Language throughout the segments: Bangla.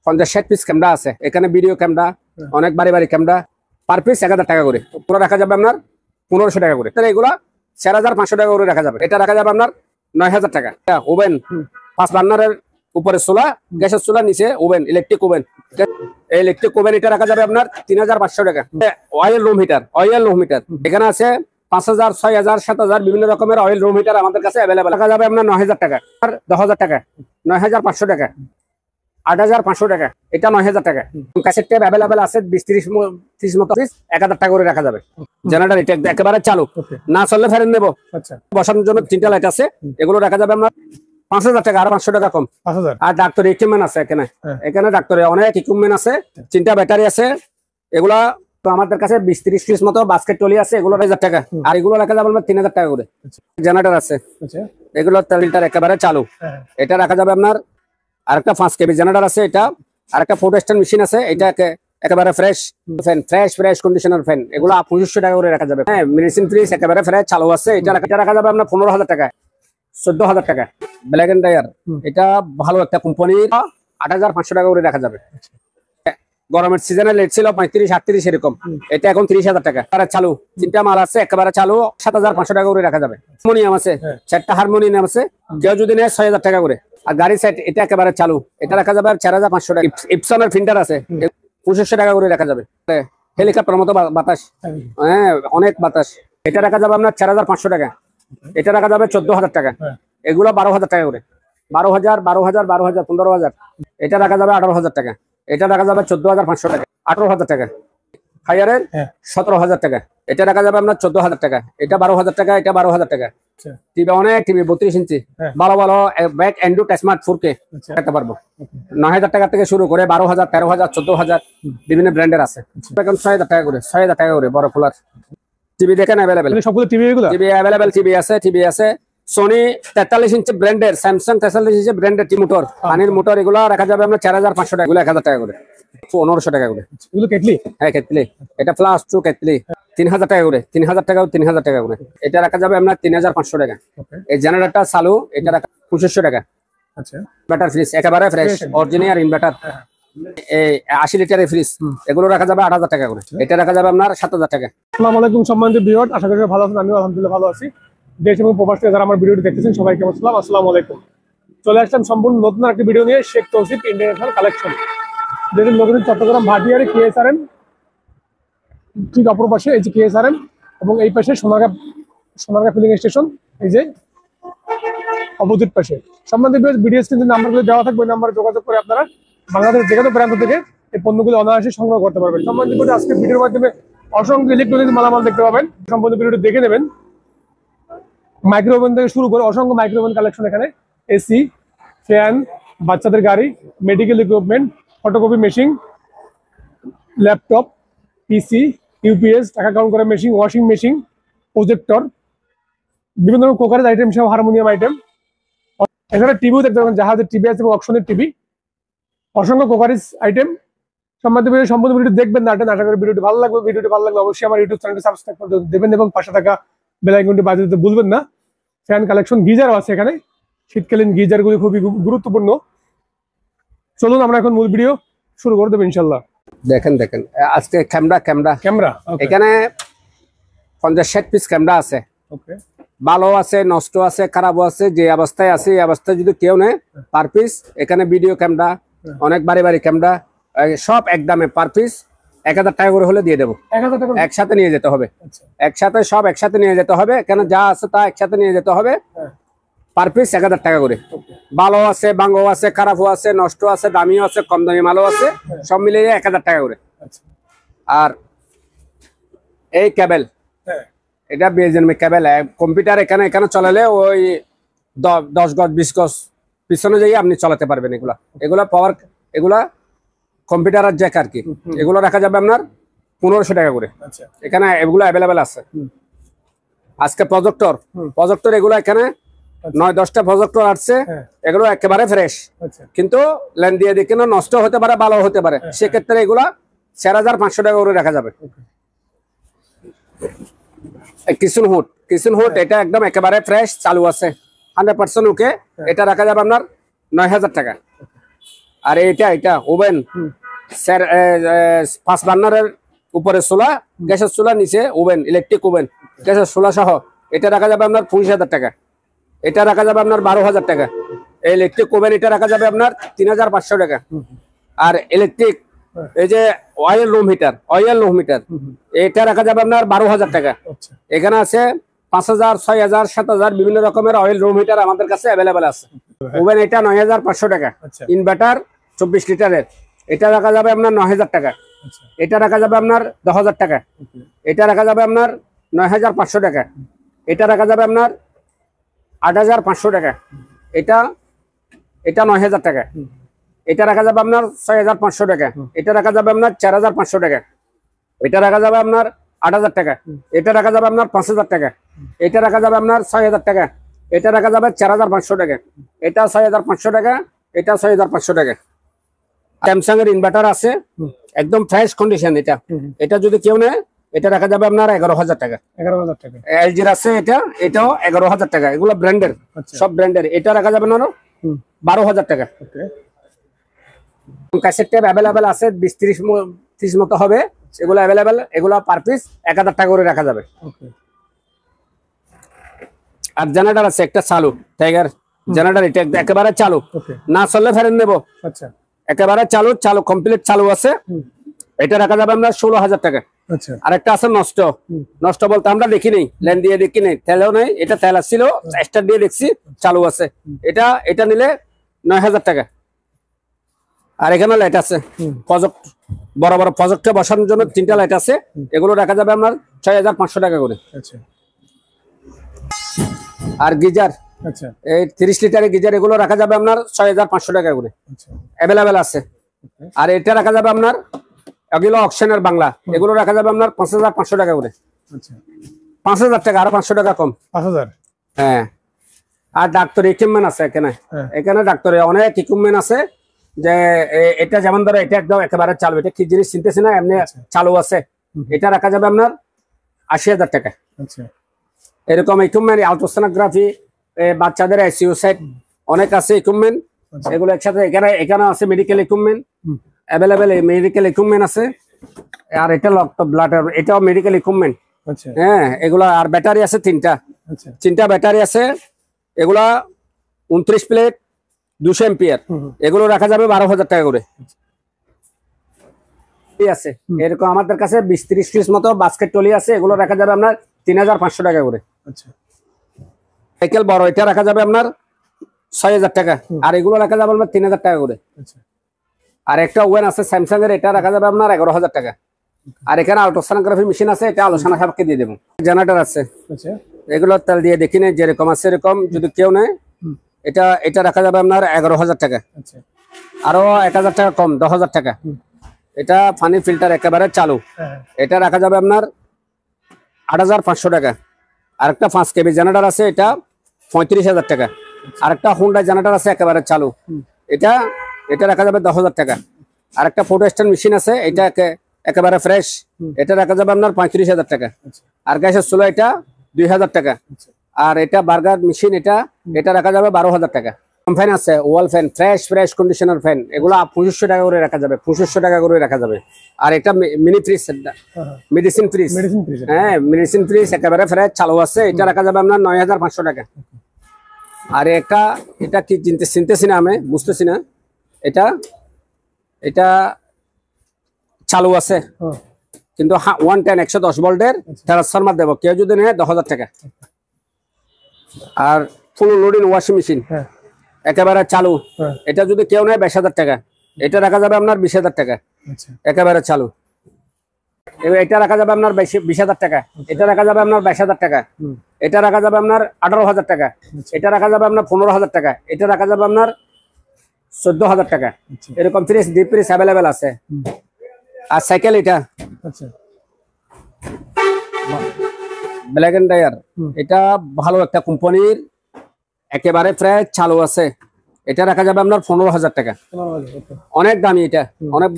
50-60 পিস ক্যামেরা আছে এখানে, ভিডিও ক্যামেরা, অনেক বাড়ি বাড়ি ক্যামেরা। পার পিস 1000 টাকা করে, পুরো রাখা যাবে আপনার 1500 টাকা করে। তাহলে এগুলা 4500 টাকা করে রাখা যাবে। এটা রাখা যাবে আপনার 9000 টাকা। ওভেন 5 বার্নারের উপরে চুলা, গ্যাসের চুলা, নিচে oven, electric oven. Electric oven এটা রাখা যাবে আপনার 3500 টাকা। অয়েল রুম হিটার, এখানে আছে 5000, 6000, 7000 বিভিন্ন রকমের অয়েল রুম হিটার আমাদের কাছে অ্যাভেলেবেল। রাখা যাবে আপনার 9000 টাকা, আর 10000 টাকা, 9500 টাকা, 8500 টাকা, এটা 9000 টাকা। ক্যাসেট টেপ অ্যাভেলেবেল আছে 20-30 মতো পিস, 1000 টাকা করে রাখা যাবে। জেনারেটর এটা একেবারে চালু, না চললে ফেরেন নেবো। বসানোর জন্য 3টা লাইট আছে, এগুলো রাখা যাবে আপনার 5000 টাকা, আর 500 টাকা কম। আর ডাক্তার ইকুইপমেন্ট আছে এখানে ডাক্তারের অনেক ইকুইপমেন্ট আছে, 3টা ব্যাটারি আছে। এগুলা তো আমাদের কাছে 20-30 পিস মতো বাস্কেট টলি আছে, এগুলো 1000 টাকা। আর এগুলো রাখা যাবে আপনার 3000 টাকা করে। জেনারেটর আছে, এগুলো ফিল্টার একেবারে চালু, এটা রাখা যাবে আপনার। আরেকটা 5 কেবি জেনারেটর আছে, এটা আরেকটা ফটো স্ট্যান্ড মেশিন আছে, এটা একেবারে fresh fan, fresh conditioner fan, এগুলো 2500 টাকা করে রাখা যাবে। হ্যাঁ, মেডিসিন ফ্রিজ একেবারে ফ্রেশ চালু আছে, এটা রাখা যাবে আপনার 15000 টাকা, 14000 টাকা। ব্ল্যাক এন্ড টায়ার, এটা ভালো একটা কোম্পানির, 8500 টাকা করে রাখা যাবে। গরমের সিজনে লেট ছিল 35-38 এরকম, এটা এখন 30000 টাকা। চালু 3টা মাল আছে একেবারে চালু, 7500 টাকা করে রাখা যাবে। হারমোনিয়াম আছে, 4টা হারমোনিয়াম আছে, কেউ যদি নেয় 6000 টাকা করে। আর গাড়ি সাইড এটা একেবারে চালু, এটা রাখা যাবে 4500 টাকা। ইপসনের ফিল্টার আছে, 2500 টাকা করে রাখা যাবে। হেলিকপ্টার মতো বাতাস, হ্যাঁ অনেক বাতাস, এটা রাখা যাবে আপনার 4500 টাকা। এটা রাখা যাবে 14000 টাকা। এগুলো 12000 টাকা করে, 12000, 15000, এটা রাখা যাবে 18000 টাকা। এটা রাখা যাবে 14500 টাকা, 18000 টাকা। ফায়ারের 17000 টাকা, এটা রাখা যাবে আপনার 14000 টাকা। এটা 12000 টাকা, এটা 12000 টাকা। টিভি, অনেক টিভি, 32 ইঞ্চি, ভালো ব্যাক অ্যান্ড্রয়েড স্মার্ট 4K রাখতে পারবো। 9000 টাকা থেকে শুরু করে 12000, 13000, 14000 বিভিন্ন ব্র্যান্ডের আছে। এখন 6000 টাকা করে, 6000 টাকা করে বড় কুলার। টিভি দেখেন অ্যাভেলেবেল, সবগুলো টিভি অ্যাভেলেবেল। টিভি আছে সোনি 43 ইঞ্চি ব্র্যান্ডের, স্যামসাং 43 ইঞ্চি ব্র্যান্ডের মোটর, পানির মোটর, এগুলো রাখা যাবে আপনার 4500 টাকা, এগুলো 1000 টাকা করে, 1500 টাকা করে। এগুলো কেটলি, হ্যাঁ কেটলি, এটা প্লাস 2 কেটলি 3000 টাকা করে, 3000 টাকা, 3000 টাকা করে। এটা রাখা যাবে আপনার 3500 টাকা। এই জেনারেটরটা চালু, এটা রাখা 2500 টাকা। আচ্ছা, ব্যাটার ফ্রিজ একেবারে ফ্রেশ, অরিজিনাল ইনভার্টার, এই 80 লিটারের ফ্রিজ, এগুলো রাখা যাবে 8000 টাকা করে। এটা রাখা যাবে আপনার 7000 টাকা। আসসালামু আলাইকুম সম্মানিত ভিউয়ার, আশা করি ভালো আছেন। আমিও আলহামদুলিল্লাহ ভালো আছি। দেশ এবং প্রবাস থেকে যারা আমার ভিডিওটি দেখতেছেন সবাইকে আসসালাম, আসসালামু আলাইকুম। চলে আসলাম সম্পূর্ণ নতুন একটা ভিডিও নিয়ে, শেখ তৌসিফ ইন্টারন্যাশনাল কালেকশন। যেটি নতুন চট্টগ্রাম ভাটিয়ারি KSRM ঠিক অপর পাশে, এই যে KSRM, এবং এই পাশে সোনারগাঁ ফিলিং স্টেশন, এই যে অপোজিট পাশে। সম্বন্ধে ভিডিও স্ক্রিনে নাম্বারগুলো দেওয়া থাকবে, ওই নাম্বারে যোগাযোগ করে আপনারা বাংলাদেশ যে কোনো প্রান্ত থেকে এই পণ্যগুলো অনায়াসে সংগ্রহ করতে পারবেন। সম্বন্ধে আজকে ভিডিওর মাধ্যমে অসংখ্য ইলেকট্রনিক্স মালামাল দেখতে পাবেন। সম্পূর্ণ ভিডিওটি দেখে নেবেন। মাইক্রোওভেন থেকে শুরু করে অসংখ্য মাইক্রোওভেন কালেকশন এখানে, এসি, ফ্যান, বাচ্চাদের গাড়ি, medical equipment, photocopy machine, laptop, PC, UPS, টাকা কাউন্ট করা মেশিন, ওয়াশিং মেশিন, প্রজেক্টর, বিভিন্ন রকম কুকারের আইটেম সহ হারমোনিয়াম আইটেম। এখানে টিভিও দেখতে পাবেন, জাহাজের টিভি আছে এবং অপশনের টিভি, অসংখ্য কুকারিজ আইটেম। সম্পূর্ণ ভিডিও দেখবেন না, আশা করি ভিডিওটি ভালো লাগবে। ভিডিওটি ভালো লাগলে অবশ্যই আমার ইউটিউব চ্যানেলটি সাবস্ক্রাইব করে দেবেন এবং পাশে থাকা বেল আইকনটি বাজিয়ে দিতে ভুলবেন না। ফ্যান কালেকশন, গিজারও আছে এখানে, শীতকালীন গিজারগুলি খুবই গুরুত্বপূর্ণ। চলুন আমরা এখন মূল ভিডিও শুরু করে দেবো ইনশাল্লাহ। দেখেন আজকে ক্যামেরা এখানে 50-60 পিস ক্যামেরা আছে। ভালো আছে, নষ্ট আছে, খারাপও আছে। যে অবস্থায় আছে এই অবস্থায় যদি কেউ নেয়, পার পিস এখানে ভিডিও ক্যামেরা, অনেক বাড়ি ক্যামেরা, সব একদমে পার পিস 1000 টাকা করে হলে দিয়ে দেবো। একসাথে নিয়ে যেতে হবে, সব একসাথে নিয়ে যেতে হবে। কেন যা আছে তা একসাথে নিয়ে যেতে হবে। পার পিস 1000 টাকা করে। ভালো আছে, ভাঙও আছে, খারাপও আছে, নষ্ট আছে, দামিও আছে, কম দামি মালও আছে, সব মিলিয়ে 1000 টাকা করে। আর এই কেবল, এটা বিএসএনএল কেবল, কম্পিউটার এখানে চলালে ওই 10 গজ 20 গজ পিছনে যাই আপনি চালাতে পারবেন। এগুলা পাওয়ার, এগুলা কম্পিউটার আর জ্যাক আর কি। এগুলো রাখা যাবে আপনার 1500 টাকা করে। এখানে এগুলো অ্যাভেলেবেল আছে। আজকে প্রজেক্টর এগুলো এখানে 9-10টা প্রজেক্টর আসছে। এগুলো একেবারে ফ্রেশ, কিন্তু লেন দিয়ে দিকে নষ্ট হতে পারে, ভালো হতে পারে। সেক্ষেত্রে এগুলা 4500 টাকা করে রাখা যাবে। কিচেন হুড এটা একদম একেবারে ফ্রেশ, চালু আছে, 100% ওকে। এটা রাখা যাবে আপনার 9000 টাকা। আর এটা ওভেন স্যার 5 বার্নারের উপরে চুলা, গ্যাসের চুলা, নিচে ওভেন, ইলেকট্রিক ওভেন, গ্যাসের চুলা সহ। এটা রাখা যাবে আপনার 25,000 টাকা। এটা রাখা যাবে আপনার 12,000 টাকা। ইলেকট্রিক ওভেন এটা রাখা যাবে আপনার 3,500 টাকা। আর ইলেকট্রিক এই যে অয়েল রুম হিটার এটা রাখা যাবে আপনার 12,000 টাকা। এখানে আছে 5,000, 6,000, 7,000 বিভিন্ন রকমের অয়েল রুম হিটার আমাদের কাছে অ্যাভেলেবেল আছে। ওভেন এটা 9,500 টাকা। ইনভার্টার 24 লিটারের এটা রাখা যাবে আপনার 9,000 টাকা। এটা রাখা যাবে আপনার 10,000 টাকা। এটা রাখা যাবে আপনার 9,500 টাকা। এটা রাখা যাবে আপনার 8,500 টাকা। এটা 9,000 টাকা। এটা রাখা যাবে আপনার 6,500 টাকা। এটা রাখা যাবে আপনার 4,500 টাকা। এটা রাখা যাবে আপনার 8,000 টাকা। এটা রাখা যাবে আপনার 5,000 টাকা। এটা রাখা যাবে আপনার 6,000 টাকা। এটা রাখা যাবে 4,500 টাকা। এটা 6,500 টাকা। এটা 6,500 টাকা। স্যামসাং এর ইনভার্টার আছে, একদম ফ্রেশ কন্ডিশন। এটা যদি কেউ নেয় এটা রাখা যাবে আপনার 11,000 টাকা। 11,000 টাকা। এলজির আছে এটাও 11,000 টাকা। এগুলো ব্র্যান্ডের, সব ব্র্যান্ডের। এটা রাখা যাবে না 12,000 টাকা। ক্যাসেট টেপ অ্যাভেলেবেল আছে 20-30 মতো হবে। এগুলো অ্যাভেলেবেল। এগুলো পার পিস 1,000 টাকা করে রাখা যাবে। আর জেনারেটর আছে একটা চালু, টাইগার জেনারেটর। এটা একেবারে চালু, না চললে ফেরত নেব। আচ্ছা, একেবারে চালু কমপ্লিট চালু আছে। এটা রাখা যাবে আমরা 16,000 টাকা। আচ্ছা। আর একটা আছে নষ্ট বলতে আমরা দেখি নেই, ল্যান দিয়ে দেখি নেই, তেলও নেই। এটা তেল আসছিল, স্টার্ট দিয়ে দেখছি চালু আছে। এটা নিলে 9,000 টাকা। আর এখানে লাইট আছে, প্রজেক্ট বড় বড় প্রজেক্টে বসানোর জন্য 3টা লাইট আছে। এগুলো রাখা যাবে আপনার 6,500 টাকা করে। আর গিজার, এই 30 লিটারের গিজার, এগুলো রাখা যাবে আপনার 6,500 টাকা করে। অ্যাভেলেবেল আছে। আর এটা রাখা যাবে আপনার, এগুলো অকশনের বাংলা, এগুলো রাখা যাবে আপনার 5,500 টাকা করে। 5,000 টাকা, আরো 500 টাকা কম। 5,000। হ্যাঁ। আর ডাক্তার ইকুইপমেন্ট আছে এখানে ডাক্তারে অনেক ইকুইপমেন্ট আছে। যে এটা যেমন ধরো এটা একদম একেবারে চালু, এটা কি জিনিস চিনতেছি না, এমনি চালু আছে। এটা রাখা যাবে আপনার 80,000 টাকা। এরকম ইকুইপমেন্ট, আলট্রাসোনোগ্রাফি, বাচ্চাদের আইসিইউ সেট অনেক আছে ইকুইপমেন্ট। এগুলো একসাথে এখানে আছে medical equipment available. Medical equipment আছে। আর এটা ব্লাড, এটাও মেডিকেল ইকুইপমেন্ট। হ্যাঁ, এগুলা। আর ব্যাটারি আছে 3টা ব্যাটারি আছে। এগুলা 29 প্লেট 200 এম্পিয়ার। এগুলো রাখা যাবে 12,000 টাকা করে। আছে এরকম আমাদের কাছে 20-30 পিস মতো বাস্কেট টলি আছে। এগুলো রাখা যাবে আপনার 3,500 টাকা করে। সাইকেল বড়, এটা রাখা যাবে আপনার 6,000 টাকা। আর এগুলো রাখা যাবে আপনার 3,000 টাকা করে। আর একটা ওভেন আছে স্যামসাং এর, এটা রাখা যাবে আপনার 11,000 টাকা। আর এখানে আলট্রাসোনোগ্রাফি মেশিন আছে, এটা আলোচনা সাপেক্ষে দিয়ে দেবো। জেনারেটর আছে, এগুলো তেল দিয়ে দেখি নেই, যেরকম আছে এরকম। যদি কেউ নেয় এটা রাখা যাবে আপনার 11,000 টাকা। আরো 1,000 টাকা কম, 10,000 টাকা। এটা পানি ফিল্টার একেবারে চালু, এটা রাখা যাবে আপনার 8,500 টাকা। আরেকটা 5 কেবি জেনারেটর আছে, এটা 35,000 টাকা। আরেকটা হুন্ডা জেনারেটর আছে একেবারে চালু, এটা রাখা যাবে 10,000 টাকা। আরেকটা ফটো স্ট্যান্ড মেশিন আছে, এটা একেবারে ফ্রেশ, এটা রাখা যাবে আপনার 35,000 টাকা। আর গ্যাসের চুলা এটা 2,000 টাকা। আর এটা বার্গার মেশিন, এটা রাখা যাবে 12,000 টাকা। ফ্যান আছে, ওয়াল ফ্যান, ফ্রেশ কন্ডিশনার ফ্যান, এগুলো 2500 টাকা করে রাখা যাবে। 2500 টাকা করে রাখা যাবে। আর এটা মিনি ফ্রিজ, মেডিসিন ফ্রিজ। হ্যাঁ, মেডিসিন ফ্রিজ একেবারে ফ্রেশ চালু আছে। এটা রাখা যাবে আপনার 9,500 টাকা। আর এটা কি চিনতেছি না, আমি বুঝতেছি না। এটা চালু আছে, কিন্তু 110 ভোল্টের ট্রান্সফরমার দেবো। কেউ যদি নেয় 10,000 টাকা। আর ফুল লোডিং ওয়াশিং মেশিন একেবারে চালু, এটা যদি কেউ নেয় 22,000 টাকা। এটা রাখা যাবে আপনার 20,000 টাকা। একেবারে চালু। এটা রাখা যাবে আপনার 20,000 টাকা। এটা রাখা যাবে আপনার 22,000 টাকা। এটা রাখা যাবে আপনার 18,000 টাকা। এটা রাখা যাবে আপনার 15,000 টাকা। এটা রাখা যাবে আপনার 14,000 টাকা। এরকম ফ্রিজ, ডিপ ফ্রিজ অ্যাভেলেবেল আছে। আর সাইকেল এটা ব্ল্যাক এন্ড টায়ার, এটা ভালো একটা কোম্পানির, একেবারে প্রায় চালু আছে। এটা রাখা যাবে আপনার 15,000 টাকা। অনেক দামি, এটা অনেক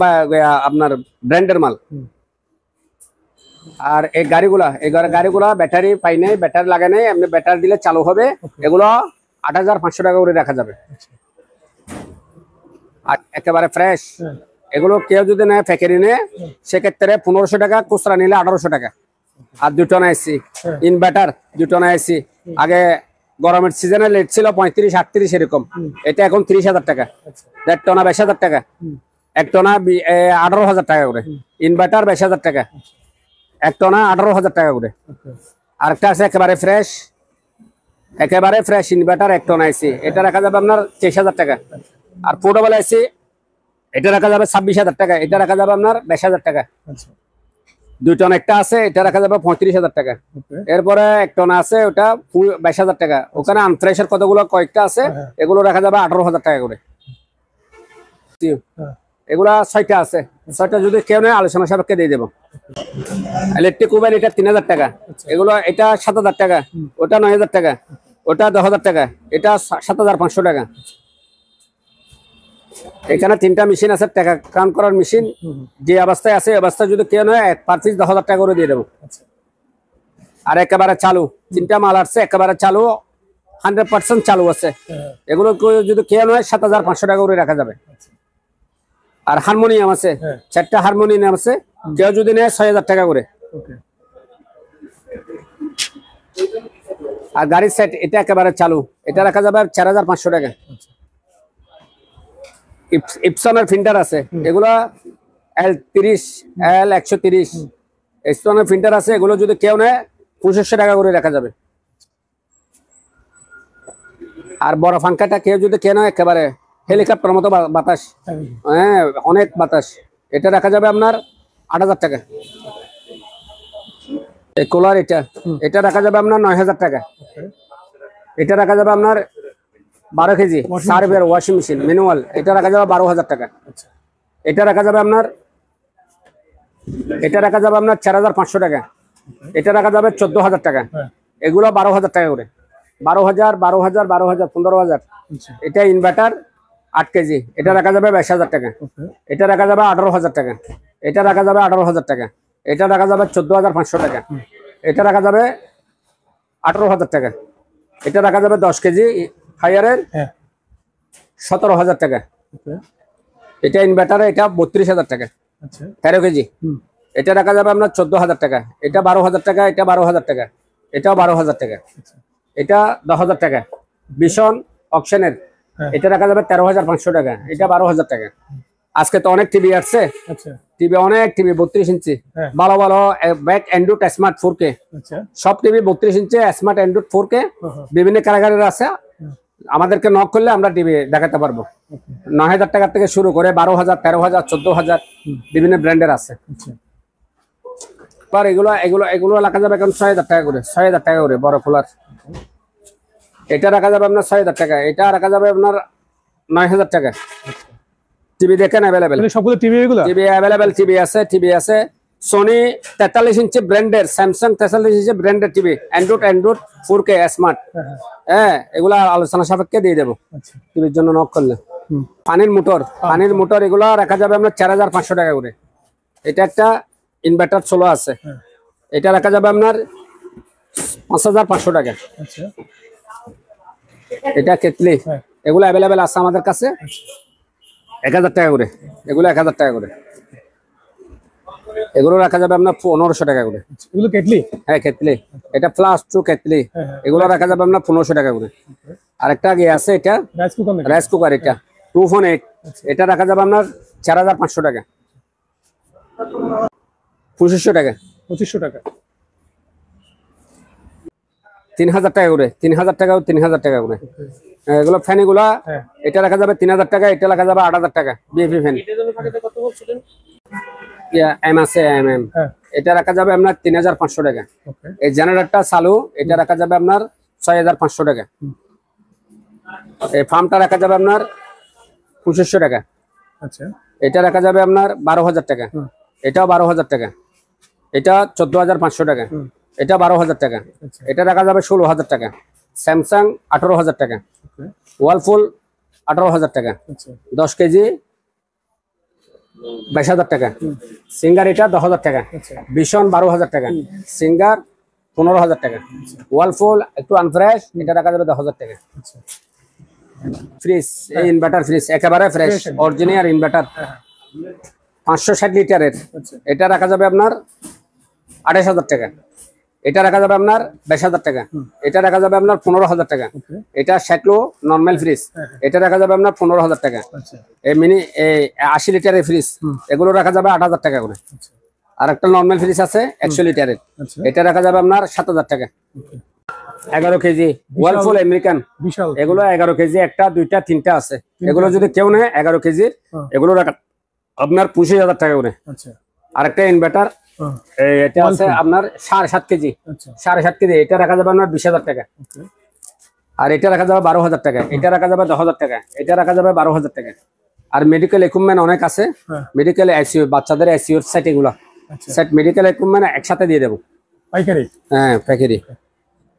আপনার ব্র্যান্ডের মাল। আর এই গাড়িগুলা ব্যাটারি পাই নাই, ব্যাটারি লাগে নাই, এমনি ব্যাটারি দিলে চালু হবে। এগুলো 8,500 টাকা করে রাখা যাবে। আর একেবারে ফ্রেশ। হ্যাঁ এগুলো কেউ যদি নেয় ফ্যাক্টরি নেয় সেক্ষেত্রে 1500 টাকা, খুচরা নিলে 1800 টাকা। আর 2 ton AC inverter, 2 ton AC. আগে গরমের সিজনে লেট ছিল 35-38 এরকম, এটা এখন 30,000 টাকা। আচ্ছা 1.5 টনা 20,000 টাকা, 1 টনা 18,000 টাকা করে। ইনভার্টার 20,000 টাকা, 1 টনা 18,000 টাকা করে। ওকে আরেকটা আছে একেবারে ফ্রেশ, একেবারে ফ্রেশ ইনভার্টার 1 টন এসি, এটা রাখা যাবে আপনার 23,000 টাকা। আর পোর্টেবল এসি এটা রাখা যাবে 26,000 টাকা, এটা রাখা যাবে আপনার 20,000 টাকা। আচ্ছা 2 টন একটা আছে, এটা রাখা যাবে 35,000 টাকা। ওকে এরপরে 1 টন আছে, ওটা 22,000 টাকা। ওখানে আনফ্রেশের কতগুলো কয়েকটা আছে, এগুলো রাখা যাবে 18,000 টাকা করে। হ্যাঁ এগুলা 6টা আছে, 6টা যদি কেউ নেয় আলোচনা সাপেক্ষে দিয়ে দেবো। ইলেকট্রিক ওভেন এটা 3,000 টাকা, এগুলো এটা 7,000 টাকা, ওটা 9,000 টাকা, ওটা 10,000 টাকা, এটা 7,500 টাকা। এখানে 3টা মেশিন আছে, টাকা কাউন্ট করার মেশিন। যে অবস্থায় আছে অবস্থায় যদি কেউ নেয় পার পিস 10,000 টাকা করে দিয়ে দেবো। আচ্ছা আর একেবারে চালু 3টা মাল আসছে, একেবারে চালু 100% চালু আছে। হ্যাঁ এগুলো যদি কেউ নেয় 7,500 টাকা করে রাখা যাবে। আর হারমোনিয়াম আছে, হ্যাঁ 4টা হারমোনিয়াম আছে, কেউ যদি নেয় 6,000 টাকা করে। ওকে আর গাড়ির সেট এটা একেবারে চালু, এটা রাখা যাবে 4,500 টাকা। আচ্ছা ইপসনের ফিল্টার আছে, এগুলো L30 L130 ইপসনের ফিল্টার আছে, এগুলো যদি কেউ নেয় 2500 টাকা করে রাখা যাবে। আর বড় ফাঙ্কাটা কেউ যদি কেউ নেয় একেবারে হেলিকপ্টার মতো বাতাস, হ্যাঁ অনেক বাতাস, এটা রাখা যাবে আপনার 8,000 টাকা। এই কুলার এটা রাখা যাবে আপনার 9,000 টাকা। ওকে এটা রাখা যাবে আপনার 12 কেজি সার্ভের ওয়াশিং মেশিন ম্যানুয়াল, এটা রাখা যাবে 12,000 টাকা। আচ্ছা এটা রাখা যাবে আপনার 4,500 টাকা। এটা রাখা যাবে 14,000 টাকা। হ্যাঁ এগুলো 12,000 টাকা করে, 12,000 12,000 12,000 15,000। আচ্ছা এটা ইনভার্টার 8 কেজি, এটা রাখা যাবে 22,000 টাকা। ওকে এটা রাখা যাবে 18,000 টাকা, এটা রাখা যাবে 18,000 টাকা, এটা রাখা যাবে 14,500 টাকা, এটা রাখা যাবে 18,000 টাকা, এটা রাখা যাবে 10 কেজি ফায়ারের হ্যাঁ 17,000 টাকা। ওকে এটা ইনভার্টারে এটা 32,000 টাকা। আচ্ছা 13 কেজি, হুম এটা রাখা যাবে আপনার 14,000 টাকা, এটা 12,000 টাকা, এটা 12,000 টাকা, এটাও 12,000 টাকা, আচ্ছা এটা 10,000 টাকা। ভীষণ অকশনের হ্যাঁ এটা রাখা যাবে 13,500 টাকা, এটা 12,000 টাকা। আজকে তো অনেক টিভি আসছে, আচ্ছা টিভি অনেক টিভি 32 ইঞ্চি হ্যাঁ ভালো ভালো ব্যাক অ্যান্ড্রয়েড স্মার্ট 4K, আচ্ছা সব টিভি 32 ইঞ্চি স্মার্ট অ্যান্ড্রয়েড 4K হ্যাঁ বিভিন্ন কারাগারের আছে। আমাদেরকে নক করলে আমরা টিভি দেখাতে পারবো। ওকে 9,000 টাকা থেকে শুরু করে 12,000 13,000 14,000 বিভিন্ন ব্র্যান্ডের আছে। আচ্ছা আর এগুলো রাখা যাবে এখন 6,000 টাকা করে, 6,000 টাকা করে বড় কুলার। এটা রাখা যাবে আপনার 6,000 টাকা, এটা রাখা যাবে আপনার 9,000 টাকা। টিভি দেখেন অ্যাভেলেবেল, মানে সবগুলো টিভি এগুলো টিভি অ্যাভেলেবেল, টিভি আছে সোনি 43 ইঞ্চি ব্র্যান্ডের, স্যামসাং 43 ইঞ্চি ব্র্যান্ডের টিভি অ্যান্ড্রয়েড 4K স্মার্ট। হ্যাঁ হ্যাঁ হ্যাঁ এগুলা আলোচনা সাপেক্ষে দিয়ে দেবো আচ্ছা টিভির জন্য নক করলে। হুম পানির মোটর এগুলা রাখা যাবে আপনার 4,500 টাকা করে। এটা একটা ইনভার্টার 16 আছে, হ্যাঁ এটা রাখা যাবে আপনার 5,500 টাকা। আচ্ছা এটা কেতলি, হ্যাঁ এগুলো অ্যাভেলেবেল আছে আমাদের কাছে 1,000 টাকা করে, এগুলো 1,000 টাকা করে। এগুলো রাখা যাবে আপনার 1,500 টাকা করে। এগুলো কেটলি হ্যাঁ কেতলি, এটা প্লাস 2 কেতলি, হ্যাঁ হ্যাঁ এগুলো রাখা যাবে আপনার 1,500 টাকা করে। আরেকটা আগে আছে এটা রাইস কুকার নাকি রাইস কুকার, এটা 2.8, এটা রাখা যাবে আপনার 4,500 টাকা। 2,500 টাকা, 2500 টাকা 3,000 টাকা করে, 3,000 টাকা, 3,000 টাকা করে। এগুলো ফ্যান এগুলা, হ্যাঁ এটা রাখা যাবে 3,000 টাকা, এটা রাখা যাবে 8,000 টাকা। বিএফি ফ্যান এম আছে এম, হ্যাঁ এটা রাখা যাবে আপনার 3,500 টাকা। ওকে এই জেনারেটরটা চালু, এটা রাখা যাবে আপনার 6,500 টাকা। এই ফার্মটা রাখা যাবে আপনার 2,500 টাকা। আচ্ছা এটা রাখা যাবে আপনার 12,000 টাকা, এটাও 12,000 টাকা, এটা 14,500 টাকা, এটা 12,000 টাকা, আচ্ছা এটা রাখা যাবে 16,000 টাকা। স্যামসাং 18,000 টাকা, ওকে ওয়ালফুল 18,000 টাকা, আচ্ছা 10 কেজি 22,000 টাকা। সিঙ্গার এটা 10,000 টাকা, আচ্ছা ভীষণ 12,000 টাকা, সিঙ্গার 15,000 টাকা, ওয়ালফুল একটু আনফ্রেশ, এটা রাখা যাবে 10,000 টাকা। আচ্ছা ফ্রিজ, এই ইনভার্টার ফ্রিজ একেবারে ফ্রেশ অরিজিনাল ইনভার্টার 560 লিটারের। আচ্ছা এটা রাখা যাবে আপনার 28,000 টাকা। এটা রাখা যাবে আপনার 22,000 টাকা। এটা রাখা যাবে আপনার 15,000 টাকা। ওকে এটা শ্যাকলো নর্মাল ফ্রিজ, এটা রাখা যাবে আপনার 15,000 টাকা। আচ্ছা এই মিনি 80 লিটারের ফ্রিজ, এগুলো রাখা যাবে 8,000 টাকা করে। আচ্ছা আর একটা নর্মাল ফ্রিজ আছে 100 লিটারের, আচ্ছা এটা রাখা যাবে আপনার 7,000 টাকা। 11 কেজি ওয়ালফুল আমেরিকান, বিশাল এগুলো 11 কেজি, একটা দুইটা তিনটা আছে। এগুলো যদি কেউ নেয় 11 কেজি, এগুলো রাখা আপনার 25,000 টাকা করে। আচ্ছা আর একটা ইনভার্টার এটা আছে আপনার 7.5 কেজি, আচ্ছা 7.5 কেজি, এটা রাখা যাবে আপনার 20,000 টাকা। ওকে আর এটা রাখা যাবে 12,000 টাকা। এটা রাখা যাবে 10,000 টাকা। এটা রাখা যাবে 12,000 টাকা। আর মেডিকেল ইকুইপমেন্ট অনেক আছে, মেডিকেল আইসিইউ, বাচ্চাদের আইসিইউ সেট, এগুলো আচ্ছা সেট মেডিকেল ইকুইপমেন্ট একসাথে দিয়ে দেবো। পাইকারি হ্যাঁ প্যাকেরি।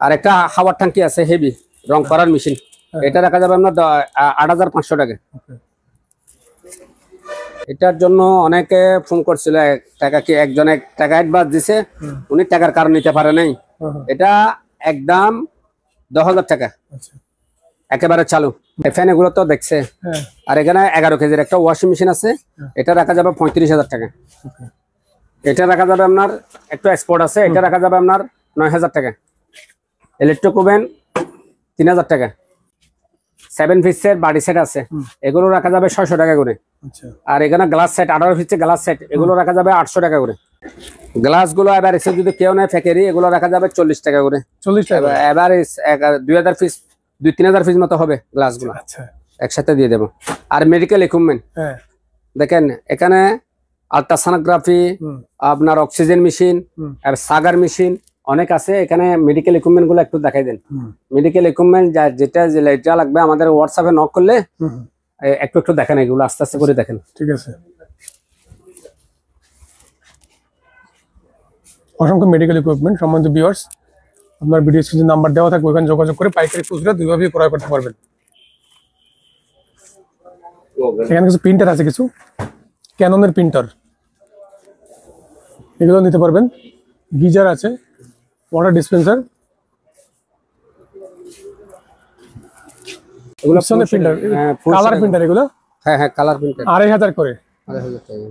আর একটা হাওয়ার ট্যাঙ্কি আছে হেভি রং করার মেশিন, এটা রাখা যাবে আপনার 8,500 টাকা। ওকে এটার জন্য অনেকে ফোন করছিল, টাকা কি একজন টাকা অ্যাডভান্স দিছে, উনি টাকার কারণ নিতে পারে নাই। এটা একদম 10,000 টাকা আচ্ছা একেবারে চালু। ফ্যান এগুলো তো দেখছে। হ্যাঁ আর এখানে 11 কেজির একটা ওয়াশিং মেশিন আছে, এটা রাখা যাবে 35,000 টাকা। ওকে এটা রাখা যাবে আপনার একটু এক্সপোর্ট আছে, এটা রাখা যাবে আপনার 9,000 টাকা। ইলেকট্রিক ওভেন 3,000 টাকা। 7 পিসের বাড়ি সেট আছে, এগুলো রাখা যাবে 600 টাকা করে। আচ্ছা আর এখানে গ্লাস সেট 18 পিসের গ্লাস সেট, এগুলো রাখা যাবে 800 টাকা করে। গ্লাস গুলো এবার এসে যদি কেউ নেয় ফ্যাকেরি, এগুলো রাখা যাবে 40 টাকা করে। 40 টাকা এবার 2,000 পিস 2-3,000 পিস মতো হবে গ্লাস গুলো, আচ্ছা একসাথে দিয়ে দেবো। আর মেডিকেল ইকুইপমেন্ট হ্যাঁ দেখেন, এখানে আল্ট্রাসোনোগ্রাফি, আপনার অক্সিজেন মেশিন, আর সাগার মেশিন অনেক আছে। এখানে মেডিকেল ইকুইপমেন্ট গুলো একটু দেখাই দেন। মেডিকেল ইকুইপমেন্ট যেটা লাগবে আমাদের হোয়াটসঅ্যাপে নক করলে একটু একটু দেখেন, এগুলো আস্তে আস্তে করে দেখেন। ঠিক আছে। অসংখ্য মেডিকেল ইকুইপমেন্ট সম্বন্ধে ভিউয়ার্স, আপনার ভিডিও স্ক্রিনে নাম্বার দেওয়া থাকবে, ওখানে যোগাযোগ করে পাইকারি খুচরা দুইভাবেই ক্রয় করতে পারবেন। এখানে কিছু প্রিন্টার আছে, কিছু ক্যাননের প্রিন্টার, এগুলো নিতে পারবেন। গিজার আছে, ওয়াটার ডিসপেন্সার, এগুলো প্রিন্টার, কালার প্রিন্টার, এগুলো হ্যাঁ হ্যাঁ কালার প্রিন্টার 2,500 করে। 2,500 টাকা।